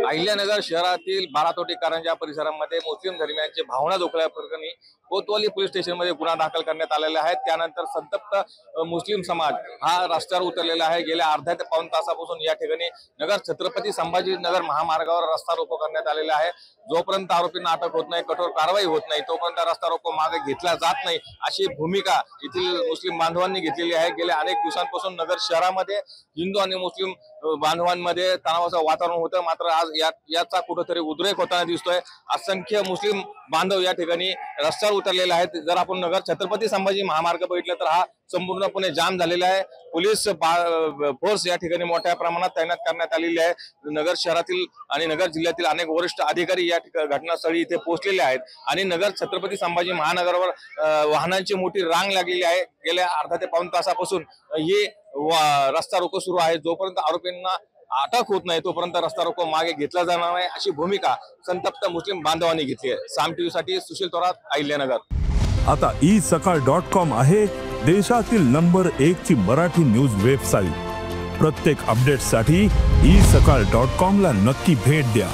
अहिल्यानगर शहरातील बारातोटी कारंजा परिसरामध्ये मुस्लिम धर्मियांचे भावना दुखल्या प्रकरणी कोतवाली पोलीस स्टेशनमध्ये गुन्हा दाखल करण्यात आलेला आहे। त्यानंतर संतप्त मुस्लिम समाज हा रस्त्यावर उतरलेला आहे। गेल्या अर्ध्या ते पाऊण तासापासून या ठिकाणी नगर छत्रपती संभाजीनगर महामार्गावर रस्ता रोको करण्यात आलेला आहे। जोपर्यंत आरोपींना अटक होत नाही, कठोर कारवाई होत नाही, तोपर्यंत रस्ता रोको मागे घेतला जात नाही, अशी भूमिका येथील मुस्लिम बांधवांनी घेतलेली आहे। गेल्या अनेक दिवसांपासून नगर शहरामध्ये हिंदू आणि मुस्लिम बांधवांमध्ये तणावाचं वातावरण होतं, मात्र आज याचा कुठेतरी उद्रेक होताना दिसतोय। असंख्य मुस्लिम बांधव या ठिकाणी रस्त्यावर उतरलेले आहेत। जर आपण नगर छत्रपती संभाजी महामार्ग बघितलं तर हा संपूर्णपणे जाम झालेला आहे। पोलीस फोर्स या ठिकाणी मोठ्या प्रमाणात तैनात करण्यात आलेली आहे। नगर शहरातील आणि नगर जिल्ह्यातील अनेक वरिष्ठ अधिकारी या घटनास्थळी इथे पोहोचलेले आहेत आणि नगर छत्रपती संभाजी महानगरवर वाहनांची मोठी रांग लागलेली आहे। गेल्या अर्धा ते पाऊण तासापासून ही रस्ता रोको सुरू आहे। जोपर्यंत आरोपींना अटक होत नाही तोपर्यंत रस्ता रोको मागे घेतला जाणार नाही, अशी भूमिका संतप्त मुस्लिम बांधवांनी घेतली आहे। साम टीव्ही साठी सुशील थोरात, अहिल्यानगर। आता isakal.com आहे देशातील नंबर 1 ची मराठी न्यूज वेबसाईट। प्रत्येक अपडेटसाठी isakal.com ला नक्की भेट द्या।